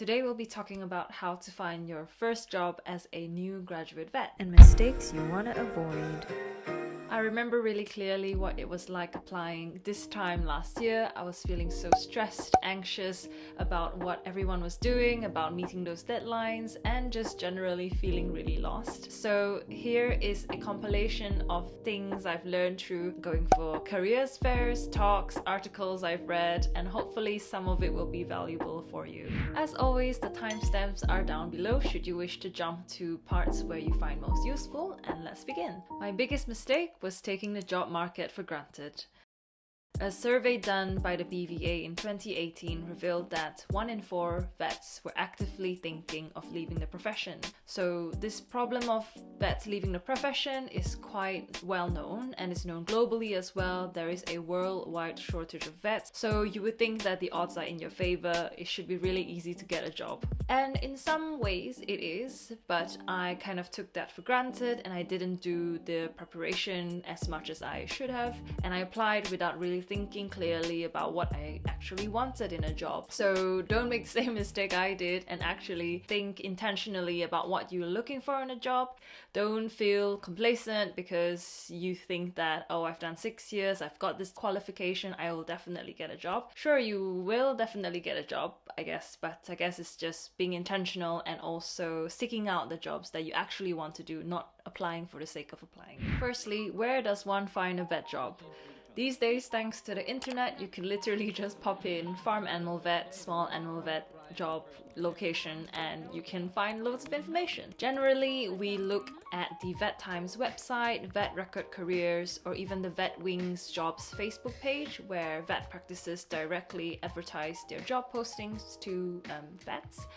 Today we'll be talking about how to find your first job as a new graduate vet and mistakes you want to avoid. I remember really clearly what it was like applying this time last year. I was feeling so stressed, anxious about what everyone was doing, about meeting those deadlines, and just generally feeling really lost. So here is a compilation of things I've learned through going for careers fairs, talks, articles I've read, and hopefully some of it will be valuable for you. As always, the timestamps are down below should you wish to jump to parts where you find most useful, and let's begin. My biggest mistake was taking the job market for granted. A survey done by the BVA in 2018 revealed that 1 in 4 vets were actively thinking of leaving the profession. So this problem of vets leaving the profession is quite well known and is known globally as well. There is a worldwide shortage of vets, so you would think that the odds are in your favor. It should be really easy to get a job. And in some ways it is, but I kind of took that for granted and I didn't do the preparation as much as I should have, and I applied without really thinking clearly about what I actually wanted in a job. So don't make the same mistake I did and actually think intentionally about what you're looking for in a job. Don't feel complacent because you think that, oh, I've done 6 years, I've got this qualification, I will definitely get a job. Sure, you will definitely get a job, I guess, but I guess it's just being intentional and also seeking out the jobs that you actually want to do, not applying for the sake of applying. Firstly, where does one find a vet job? These days, thanks to the internet, you can literally just pop in farm animal vet, small animal vet, job, location, and you can find loads of information. Generally, we look at the Vet Times website, Vet Record Careers, or even the Vet Wings Jobs Facebook page, where vet practices directly advertise their job postings to vets.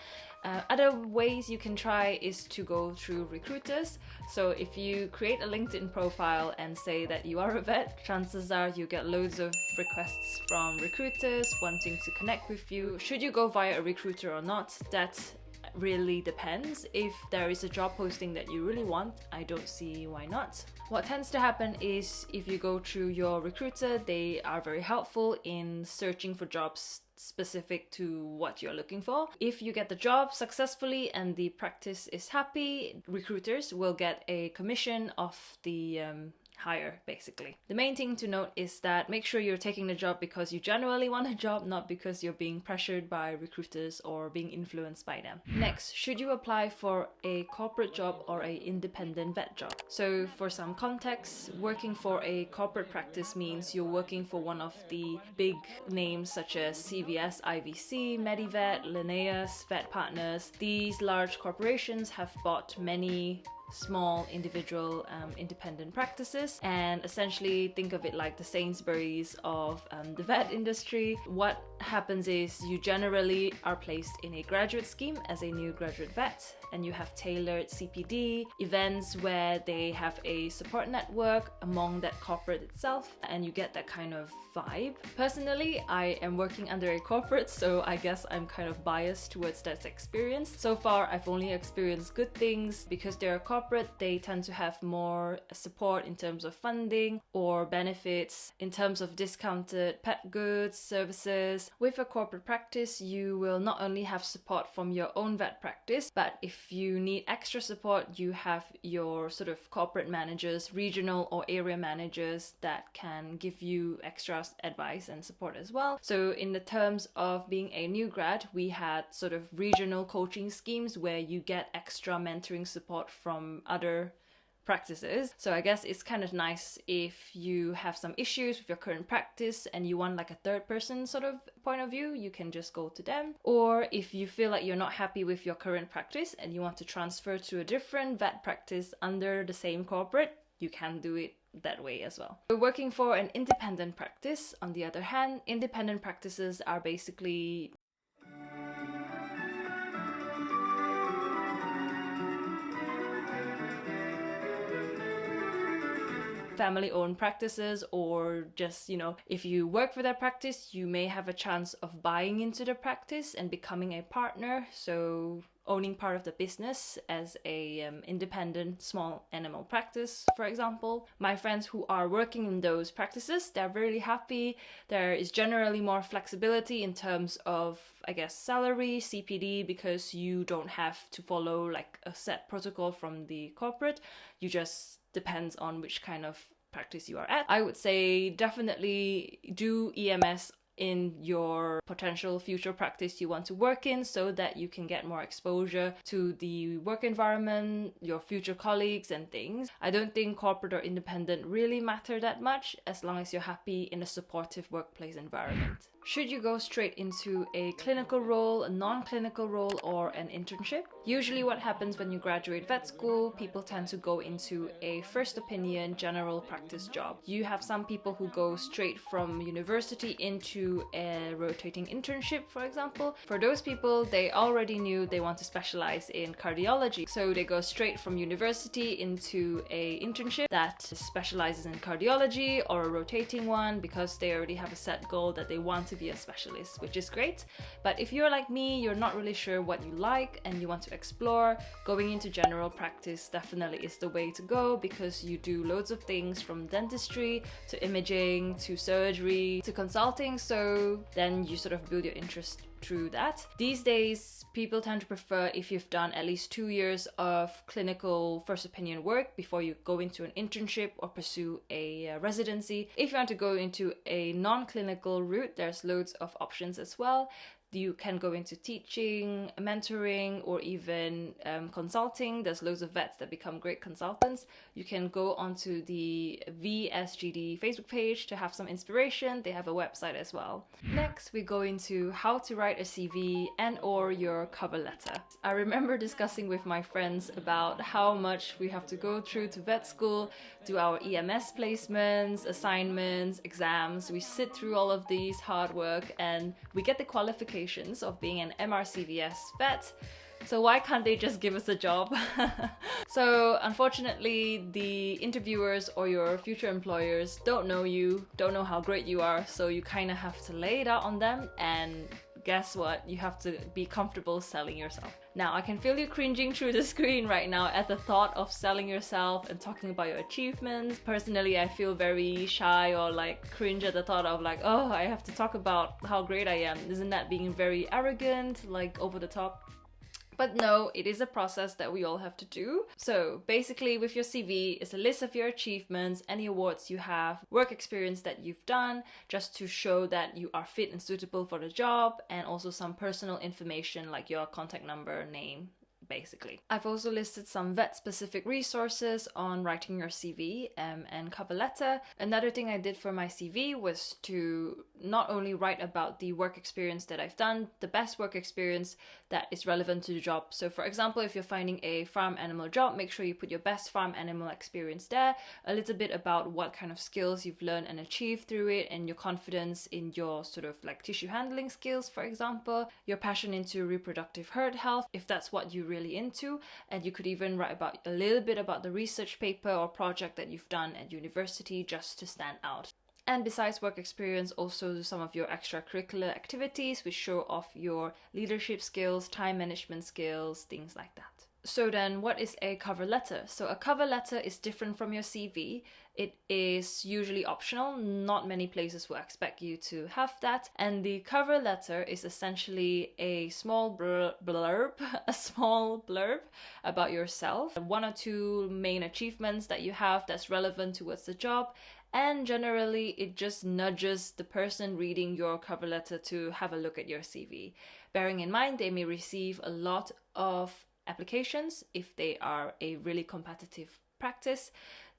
Other ways you can try is to go through recruiters. So if you create a LinkedIn profile and say that you are a vet, chances are you get loads of requests from recruiters wanting to connect with you. Should you go via a recruiter or not, that really depends. If there is a job posting that you really want, I don't see why not. What tends to happen is if you go through your recruiter, they are very helpful in searching for jobs specific to what you're looking for. If you get the job successfully and the practice is happy, recruiters will get a commission of the hire, basically. The main thing to note is that make sure you're taking the job because you genuinely want a job, not because you're being pressured by recruiters or being influenced by them. Next, should you apply for a corporate job or an independent vet job? So for some context, working for a corporate practice means you're working for one of the big names such as CVS, IVC, Medivet, Linnaeus, Vet Partners. These large corporations have bought many small individual independent practices, and essentially think of it like the Sainsbury's of the vet industry. What happens is you generally are placed in a graduate scheme as a new graduate vet, and you have tailored CPD events where they have a support network among that corporate itself, and you get that kind of vibe. Personally, I am working under a corporate, so I guess I'm kind of biased towards that experience. So far, I've only experienced good things. Because they're a corporate, they tend to have more support in terms of funding or benefits, in terms of discounted pet goods, services. With a corporate practice, you will not only have support from your own vet practice, but if you need extra support, you have your sort of corporate managers, regional or area managers that can give you extra advice and support as well. So in the terms of being a new grad, we had sort of regional coaching schemes where you get extra mentoring support from other practices. So I guess it's kind of nice if you have some issues with your current practice and you want like a third person sort of point of view, you can just go to them. Or if you feel like you're not happy with your current practice and you want to transfer to a different vet practice under the same corporate, you can do it that way as well. Working for an independent practice, on the other hand, independent practices are basically family-owned practices, or just, if you work for that practice, you may have a chance of buying into the practice and becoming a partner, so owning part of the business as a independent small animal practice, for example. My friends who are working in those practices, they're really happy. There is generally more flexibility in terms of, I guess, salary, CPD, because you don't have to follow like a set protocol from the corporate. You just depends on which kind of practice you are at. I would say definitely do EMS in your potential future practice you want to work in, so that you can get more exposure to the work environment, your future colleagues and things. I don't think corporate or independent really matter that much, as long as you're happy in a supportive workplace environment. Should you go straight into a clinical role, a non-clinical role, or an internship? Usually what happens when you graduate vet school, people tend to go into a first opinion general practice job. You have some people who go straight from university into a rotating internship, for example. For those people, they already knew they want to specialize in cardiology, so they go straight from university into a internship that specializes in cardiology, or a rotating one, because they already have a set goal that they want to be a specialist, which is great. But if you're like me, you're not really sure what you like and you want to explore, going into general practice definitely is the way to go, because you do loads of things from dentistry to imaging to surgery to consulting, so then you sort of build your interest through that. These days, people tend to prefer if you've done at least 2 years of clinical first opinion work before you go into an internship or pursue a residency. If you want to go into a non-clinical route, there's loads of options as well. You can go into teaching, mentoring, or even consulting. There's loads of vets that become great consultants. You can go onto the VSGD Facebook page to have some inspiration. They have a website as well. Next, we go into how to write a CV and or your cover letter. I remember discussing with my friends about how much we have to go through to vet school, do our EMS placements, assignments, exams. We sit through all of these hard work and we get the qualification of being an MRCVS vet. So why can't they just give us a job? So unfortunately, the interviewers or your future employers don't know you, don't know how great you are, so you kind of have to lay it out on them, and guess what? You have to be comfortable selling yourself. Now, I can feel you cringing through the screen right now at the thought of selling yourself and talking about your achievements. Personally, I feel very shy or like cringe at the thought of like, oh, I have to talk about how great I am. Isn't that being very arrogant, like over the top? But no, it is a process that we all have to do. So basically with your CV is a list of your achievements, any awards you have, work experience that you've done, just to show that you are fit and suitable for the job, and also some personal information like your contact number, name, basically. I've also listed some vet-specific resources on writing your CV and cover letter. Another thing I did for my CV was to not only write about the work experience that I've done, the best work experience that is relevant to the job. So for example, if you're finding a farm animal job, make sure you put your best farm animal experience there, a little bit about what kind of skills you've learned and achieved through it, and your confidence in your sort of like tissue handling skills, for example, your passion into reproductive herd health, if that's what you really into, and you could even write about a little bit about the research paper or project that you've done at university just to stand out. And besides work experience, also some of your extracurricular activities which show off your leadership skills, time management skills, things like that. So then what is a cover letter? So a cover letter is different from your CV. It is usually optional. Not many places will expect you to have that. And the cover letter is essentially a small blurb about yourself. 1 or 2 main achievements that you have that's relevant towards the job. And generally, it just nudges the person reading your cover letter to have a look at your CV. Bearing in mind, they may receive a lot of applications. If they are a really competitive practice,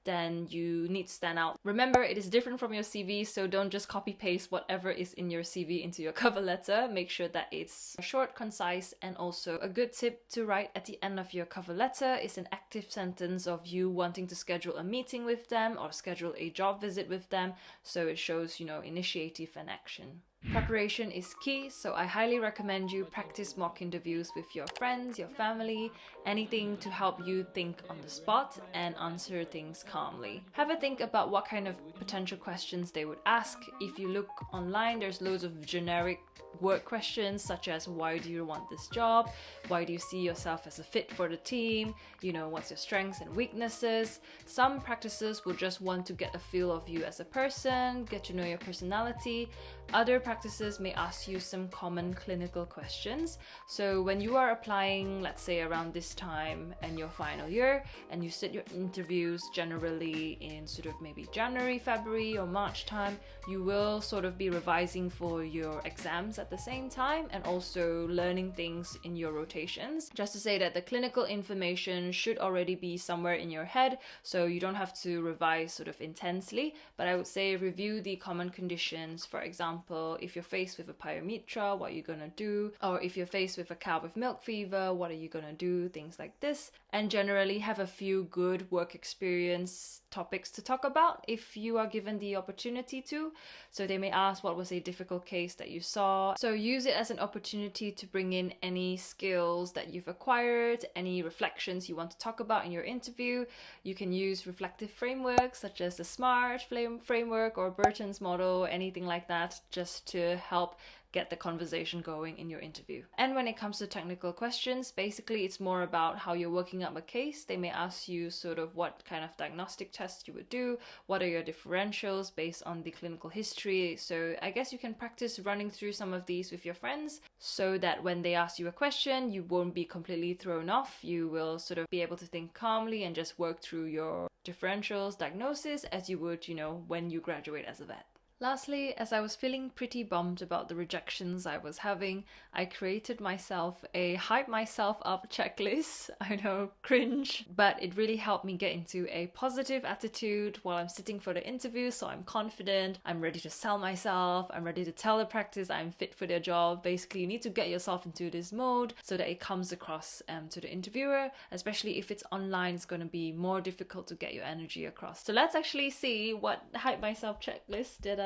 then you need to stand out. Remember, it is different from your CV, so don't just copy paste whatever is in your CV into your cover letter. Make sure that it's short, concise, and also a good tip to write at the end of your cover letter is an active sentence of you wanting to schedule a meeting with them or schedule a job visit with them, so it shows, initiative and action. Preparation is key, so I highly recommend you practice mock interviews with your friends, your family, anything to help you think on the spot and answer things calmly. Have a think about what kind of potential questions they would ask. If you look online, there's loads of generic work questions such as why do you want this job? Why do you see yourself as a fit for the team? You know, what's your strengths and weaknesses? Some practices will just want to get a feel of you as a person, get to know your personality. Other practices may ask you some common clinical questions. So when you are applying, let's say around this time and your final year, and you sit your interviews generally in sort of maybe January, February or March time, you will sort of be revising for your exams at the same time and also learning things in your rotations. Just to say that the clinical information should already be somewhere in your head, so you don't have to revise sort of intensely, but I would say review the common conditions. For example, if you're faced with a pyometra, what are you gonna do? Or if you're faced with a cow with milk fever, what are you gonna do? Things like this. And generally have a few good work experience topics to talk about if you are given the opportunity to. So they may ask what was a difficult case that you saw. So use it as an opportunity to bring in any skills that you've acquired, any reflections you want to talk about in your interview. You can use reflective frameworks such as the SMART framework or Burton's model, anything like that, just to help get the conversation going in your interview. And when it comes to technical questions, basically it's more about how you're working up a case. They may ask you sort of what kind of diagnostic tests you would do, what are your differentials based on the clinical history. So I guess you can practice running through some of these with your friends so that when they ask you a question, you won't be completely thrown off. You will sort of be able to think calmly and just work through your differentials, diagnosis as you would, when you graduate as a vet. Lastly, as I was feeling pretty bummed about the rejections I was having, I created myself a hype myself up checklist. I know, cringe, but it really helped me get into a positive attitude while I'm sitting for the interview, so I'm confident, I'm ready to sell myself, I'm ready to tell the practice I'm fit for their job. Basically, you need to get yourself into this mode so that it comes across to the interviewer, especially if it's online, it's going to be more difficult to get your energy across. So let's actually see what hype myself checklist did I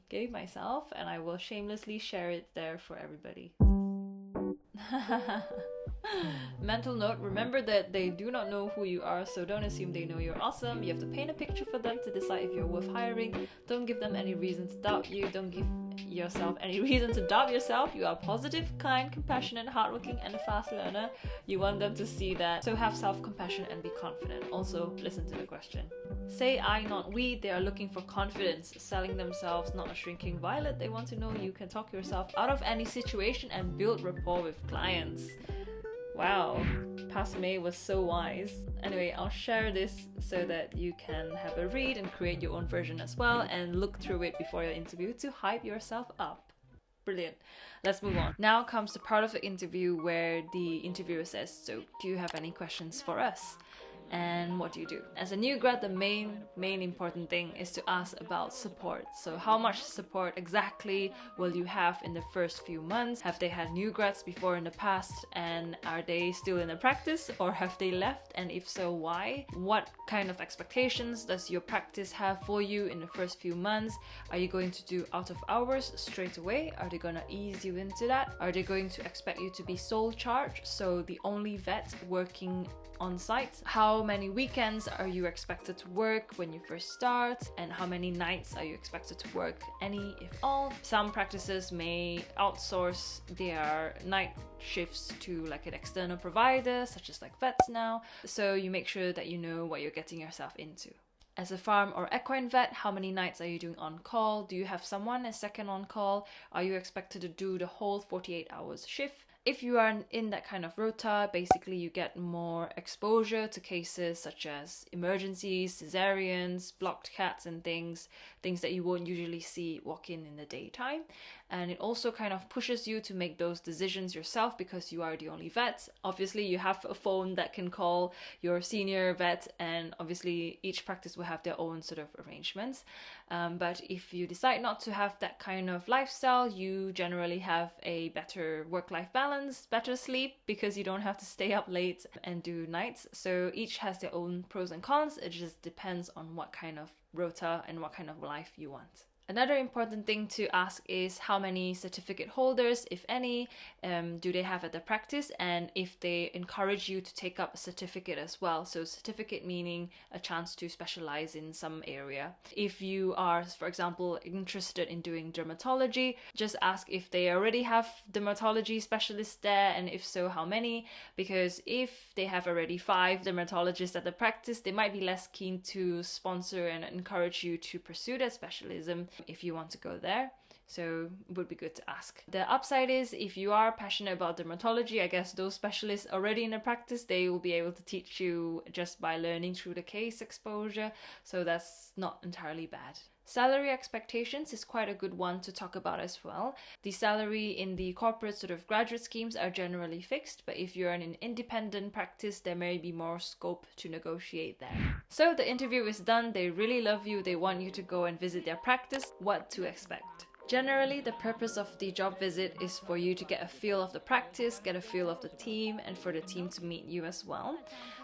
gave myself, and I will shamelessly share it there for everybody. Mental note, remember that they do not know who you are, so don't assume they know you're awesome. You have to paint a picture for them to decide if you're worth hiring. Don't give them any reason to doubt you. Don't give yourself any reason to doubt yourself. You are positive, kind, compassionate, hardworking, and a fast learner. You want them to see that, so have self-compassion and be confident. Also, listen to the question. Say I, not we. They are looking for confidence, selling themselves, not a shrinking violet. They want to know you can talk yourself out of any situation and build rapport with clients. Wow, past May was so wise. Anyway, I'll share this so that you can have a read and create your own version as well and look through it before your interview to hype yourself up. Brilliant. Let's move on. Now comes the part of the interview where the interviewer says, so do you have any questions for us? And what do you do? As a new grad, the main important thing is to ask about support. So how much support exactly will you have in the first few months? Have they had new grads before in the past, and are they still in the practice, or have they left, and if so, why? What kind of expectations does your practice have for you in the first few months? Are you going to do out of hours straight away? Are they gonna ease you into that? Are they going to expect you to be sole charge, so the only vet working on site? How many weekends are you expected to work when you first start, and how many nights are you expected to work, any if all? Some practices may outsource their night shifts to like an external provider, such as like vets now, so you make sure that you know what you're getting yourself into. As a farm or equine vet, how many nights are you doing on call? Do you have someone a second on call? Are you expected to do the whole 48 hours shift? If you are in that kind of rota, basically you get more exposure to cases such as emergencies, cesareans, blocked cats and things that you won't usually see walk in the daytime. And it also kind of pushes you to make those decisions yourself because you are the only vet. Obviously you have a phone that can call your senior vet, and obviously each practice will have their own sort of arrangements. But if you decide not to have that kind of lifestyle, you generally have a better work-life balance, better sleep, because you don't have to stay up late and do nights. So each has their own pros and cons. It just depends on what kind of rota and what kind of life you want. Another important thing to ask is how many certificate holders, if any, do they have at the practice, and if they encourage you to take up a certificate as well. So certificate meaning a chance to specialize in some area. If you are, for example, interested in doing dermatology, just ask if they already have dermatology specialists there, and if so, how many, because if they have already 5 dermatologists at the practice, they might be less keen to sponsor and encourage you to pursue that specialism if you want to go there. So it would be good to ask. The upside is if you are passionate about dermatology, I guess those specialists already in the practice, they will be able to teach you just by learning through the case exposure. So that's not entirely bad. Salary expectations is quite a good one to talk about as well. The salary in the corporate sort of graduate schemes are generally fixed, but if you're in an independent practice, there may be more scope to negotiate there. So the interview is done, they really love you, they want you to go and visit their practice. What to expect? Generally, the purpose of the job visit is for you to get a feel of the practice, get a feel of the team, and for the team to meet you as well.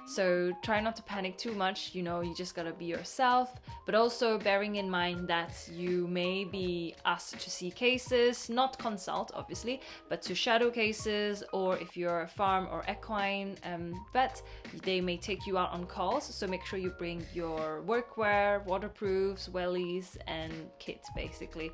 So try not to panic too much, you just gotta be yourself, but also bearing in mind that you may be asked to see cases, not consult obviously, but to shadow cases, or if you're a farm or equine vet, they may take you out on calls, so make sure you bring your workwear, waterproofs, wellies, and kits basically,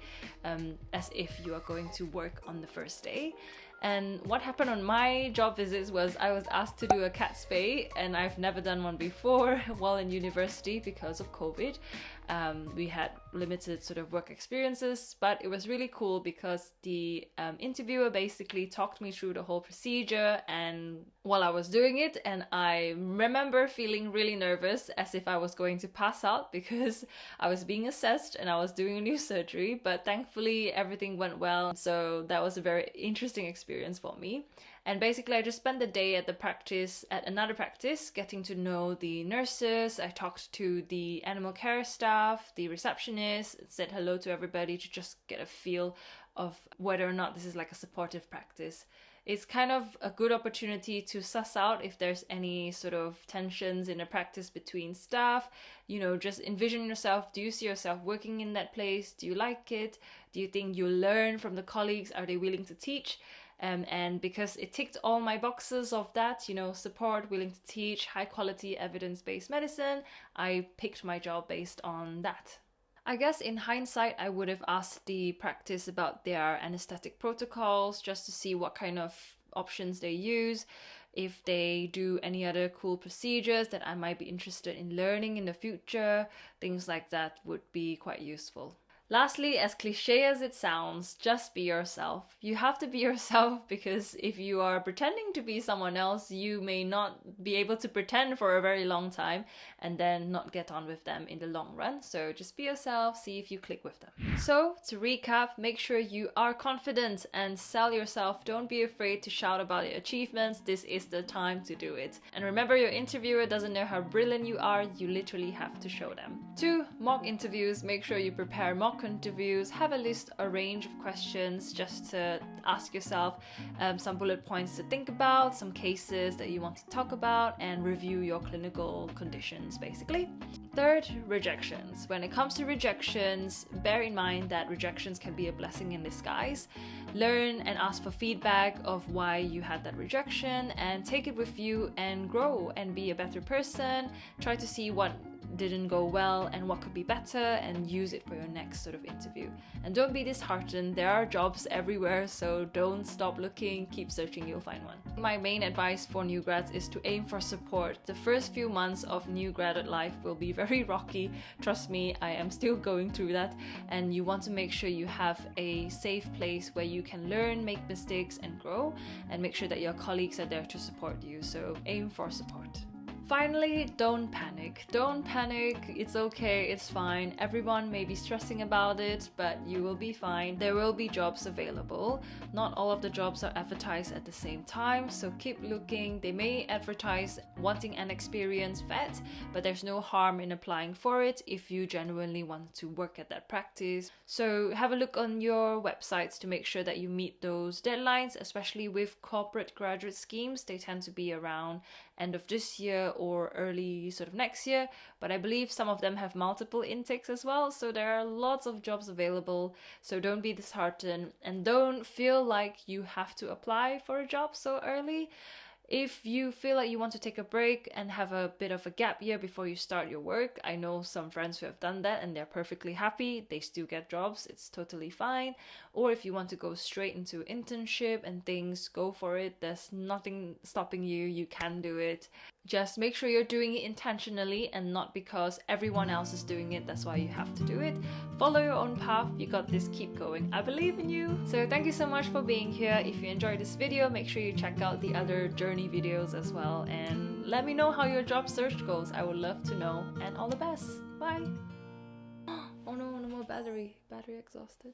as if you are going to work on the first day. And what happened on my job visits was I was asked to do a cat spay, and I've never done one before while in university because of COVID. We had limited sort of work experiences, but it was really cool because the interviewer basically talked me through the whole procedure and while I was doing it, and I remember feeling really nervous as if I was going to pass out because I was being assessed and I was doing a new surgery, but thankfully everything went well, so that was a very interesting experience for me. And basically I just spent the day at another practice, getting to know the nurses. I talked to the animal care staff, the receptionist, said hello to everybody to just get a feel of whether or not this is like a supportive practice. It's kind of a good opportunity to suss out if there's any sort of tensions in a practice between staff. Just envision yourself. Do you see yourself working in that place? Do you like it? Do you think you'll learn from the colleagues? Are they willing to teach? And because it ticked all my boxes of that, support, willing to teach, high quality evidence-based medicine, I picked my job based on that. I guess in hindsight, I would have asked the practice about their anesthetic protocols just to see what kind of options they use, if they do any other cool procedures that I might be interested in learning in the future. Things like that would be quite useful. Lastly, as cliche as it sounds, just be yourself. You have to be yourself because if you are pretending to be someone else, you may not be able to pretend for a very long time and then not get on with them in the long run. So just be yourself, see if you click with them. So to recap, make sure you are confident and sell yourself. Don't be afraid to shout about your achievements. This is the time to do it. And remember, your interviewer doesn't know how brilliant you are. You literally have to show them. 2, mock interviews. Make sure you prepare mock interviews, have a range of questions just to ask yourself, some bullet points to think about, some cases that you want to talk about, and review your clinical conditions basically. 3rd, rejections. When it comes to rejections, bear in mind that rejections can be a blessing in disguise. Learn and ask for feedback of why you had that rejection and take it with you and grow and be a better person. Try to see what didn't go well and what could be better and use it for your next sort of interview. And don't be disheartened, there are jobs everywhere, so don't stop looking, keep searching, you'll find one. My main advice for new grads is to aim for support. The first few months of new graduate life will be very rocky, trust me, I am still going through that, and you want to make sure you have a safe place where you can learn, make mistakes and grow, and make sure that your colleagues are there to support you, so aim for support. Finally, don't panic. Don't panic, it's okay, it's fine. Everyone may be stressing about it, but you will be fine. There will be jobs available. Not all of the jobs are advertised at the same time, so keep looking. They may advertise wanting an experienced vet, but there's no harm in applying for it if you genuinely want to work at that practice. So have a look on your websites to make sure that you meet those deadlines, especially with corporate graduate schemes. They tend to be around end of this year or early sort of next year, but I believe some of them have multiple intakes as well, so there are lots of jobs available. So don't be disheartened and don't feel like you have to apply for a job so early. If you feel like you want to take a break and have a bit of a gap year before you start your work, I know some friends who have done that and they're perfectly happy. They still get jobs, it's totally fine. Or if you want to go straight into internship and things, go for it. There's nothing stopping you, you can do it. Just make sure you're doing it intentionally and not because everyone else is doing it, that's why you have to do it. Follow your own path, you got this, keep going. I believe in you. So thank you so much for being here. If you enjoyed this video, make sure you check out the other journey videos as well, and let me know how your job search goes. I would love to know, and all the best. Bye. Oh no, no more battery exhausted.